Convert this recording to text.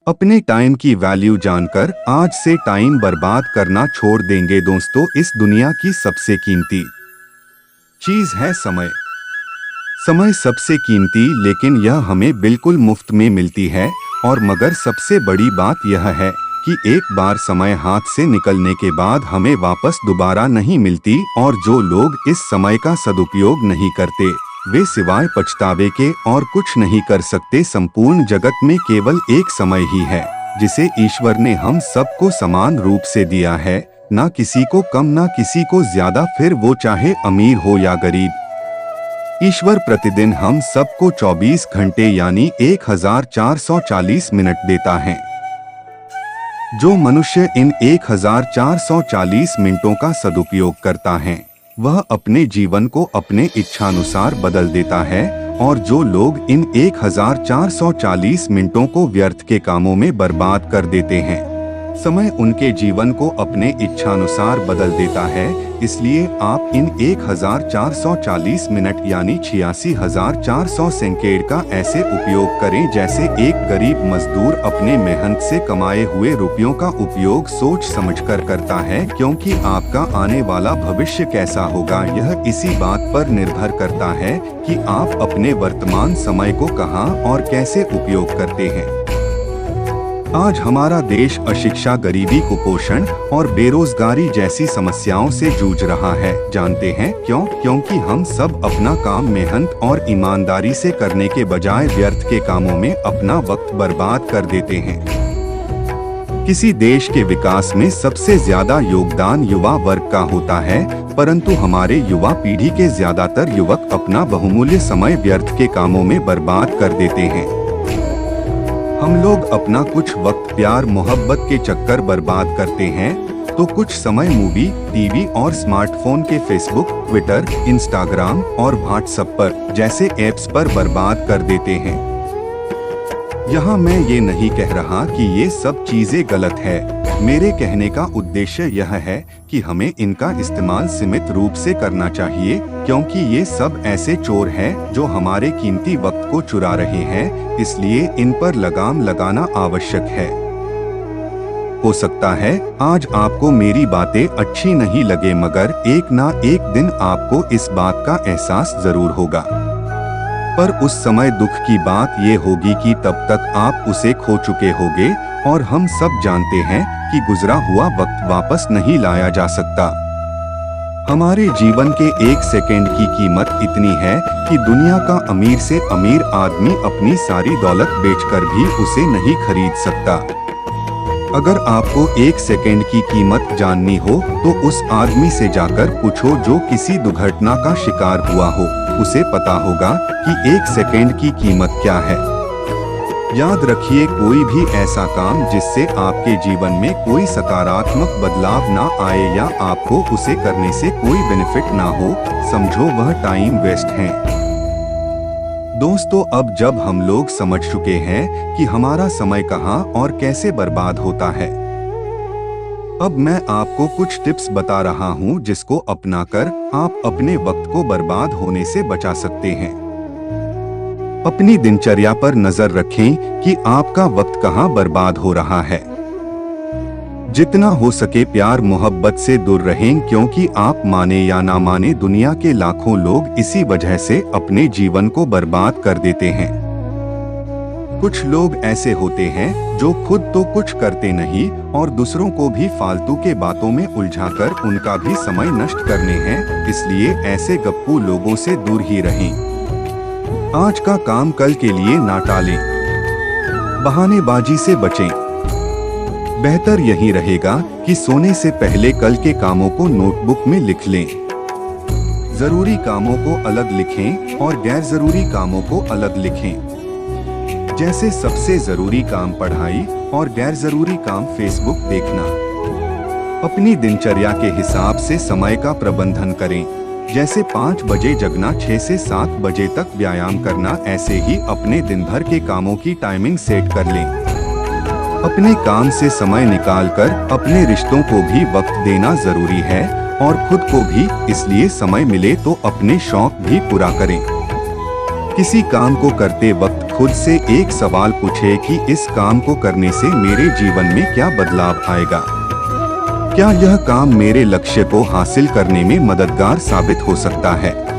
अपने टाइम की वैल्यू जानकर आज से टाइम बर्बाद करना छोड़ देंगे दोस्तों। इस दुनिया की सबसे कीमती चीज है समय। समय सबसे कीमती, लेकिन यह हमें बिल्कुल मुफ्त में मिलती है। और मगर सबसे बड़ी बात यह है कि एक बार समय हाथ से निकलने के बाद हमें वापस दोबारा नहीं मिलती। और जो लोग इस समय का सदुपयोग नहीं करते वे सिवाय पछतावे के और कुछ नहीं कर सकते। संपूर्ण जगत में केवल एक समय ही है जिसे ईश्वर ने हम सबको समान रूप से दिया है, ना किसी को कम ना किसी को ज्यादा, फिर वो चाहे अमीर हो या गरीब। ईश्वर प्रतिदिन हम सबको 24 घंटे यानी 1440 मिनट देता है। जो मनुष्य इन 1440 मिनटों का सदुपयोग करता है वह अपने जीवन को अपने इच्छानुसार बदल देता है। और जो लोग इन 1440 मिनटों को व्यर्थ के कामों में बर्बाद कर देते हैं, समय उनके जीवन को अपने इच्छानुसार बदल देता है। इसलिए आप इन 1440 मिनट यानी 86,400 सेकंड का ऐसे उपयोग करें जैसे एक गरीब मजदूर अपने मेहनत से कमाए हुए रुपयों का उपयोग सोच समझकर करता है। क्योंकि आपका आने वाला भविष्य कैसा होगा यह इसी बात पर निर्भर करता है कि आप अपने वर्तमान समय को कहां और कैसे उपयोग करते हैं। आज हमारा देश अशिक्षा, गरीबी, कुपोषण और बेरोजगारी जैसी समस्याओं से जूझ रहा है। जानते हैं क्यों? क्योंकि हम सब अपना काम मेहनत और ईमानदारी से करने के बजाय व्यर्थ के कामों में अपना वक्त बर्बाद कर देते हैं। किसी देश के विकास में सबसे ज्यादा योगदान युवा वर्ग का होता है, परंतु हमारे युवा पीढ़ी के ज्यादातर युवक अपना बहुमूल्य समय व्यर्थ के कामों में बर्बाद कर देते हैं। हम लोग अपना कुछ वक्त प्यार मोहब्बत के चक्कर बर्बाद करते हैं तो कुछ समय मूवी, टीवी और स्मार्टफोन के फेसबुक, ट्विटर, इंस्टाग्राम और व्हाट्सएप पर जैसे ऐप्स पर बर्बाद कर देते हैं। यहाँ मैं ये नहीं कह रहा कि ये सब चीजें गलत है। मेरे कहने का उद्देश्य यह है कि हमें इनका इस्तेमाल सीमित रूप से करना चाहिए, क्योंकि ये सब ऐसे चोर हैं जो हमारे कीमती वक्त को चुरा रहे हैं। इसलिए इन पर लगाम लगाना आवश्यक है। हो सकता है आज आपको मेरी बातें अच्छी नहीं लगे, मगर एक ना एक दिन आपको इस बात का एहसास जरूर होगा। पर उस समय दुख की बात ये होगी कि तब तक आप उसे खो चुके होंगे। और हम सब जानते हैं कि गुजरा हुआ वक्त वापस नहीं लाया जा सकता। हमारे जीवन के एक सेकंड की कीमत इतनी है कि दुनिया का अमीर से अमीर आदमी अपनी सारी दौलत बेचकर भी उसे नहीं खरीद सकता। अगर आपको एक सेकंड की कीमत जाननी हो तो उस आदमी से जाकर पूछो जो किसी दुर्घटना का शिकार हुआ हो। उसे पता होगा कि एक सेकंड की कीमत क्या है। याद रखिए, कोई भी ऐसा काम जिससे आपके जीवन में कोई सकारात्मक बदलाव ना आए या आपको उसे करने से कोई बेनिफिट ना हो, समझो वह टाइम वेस्ट है। दोस्तों, अब जब हम लोग समझ चुके हैं कि हमारा समय कहाँ और कैसे बर्बाद होता है, अब मैं आपको कुछ टिप्स बता रहा हूँ जिसको अपनाकर आप अपने वक्त को बर्बाद होने से बचा सकते हैं। अपनी दिनचर्या पर नजर रखें कि आपका वक्त कहाँ बर्बाद हो रहा है। जितना हो सके प्यार मोहब्बत से दूर रहें, क्योंकि आप माने या ना माने दुनिया के लाखों लोग इसी वजह से अपने जीवन को बर्बाद कर देते हैं। कुछ लोग ऐसे होते हैं जो खुद तो कुछ करते नहीं और दूसरों को भी फालतू के बातों में उलझाकर उनका भी समय नष्ट करने हैं। इसलिए ऐसे गप्पू लोगों से दूर ही रहें। आज का काम कल के लिए ना टालें। बहानेबाजी से बचें। बेहतर यही रहेगा कि सोने से पहले कल के कामों को नोटबुक में लिख लें। जरूरी कामों को अलग लिखें और गैर जरूरी कामों को अलग लिखें। जैसे सबसे जरूरी काम पढ़ाई और गैर जरूरी काम फेसबुक देखना। अपनी दिनचर्या के हिसाब से समय का प्रबंधन करें। जैसे 5 बजे जगना, 6 से 7 बजे तक व्यायाम करना। ऐसे ही अपने दिन भर के कामों की टाइमिंग सेट कर लें। अपने काम से समय निकालकर अपने रिश्तों को भी वक्त देना जरूरी है और खुद को भी। इसलिए समय मिले तो अपने शौक भी पूरा करें। किसी काम को करते वक्त खुद खुद से एक सवाल पूछे कि इस काम को करने से मेरे जीवन में क्या बदलाव आएगा। क्या यह काम मेरे लक्ष्य को हासिल करने में मददगार साबित हो सकता है।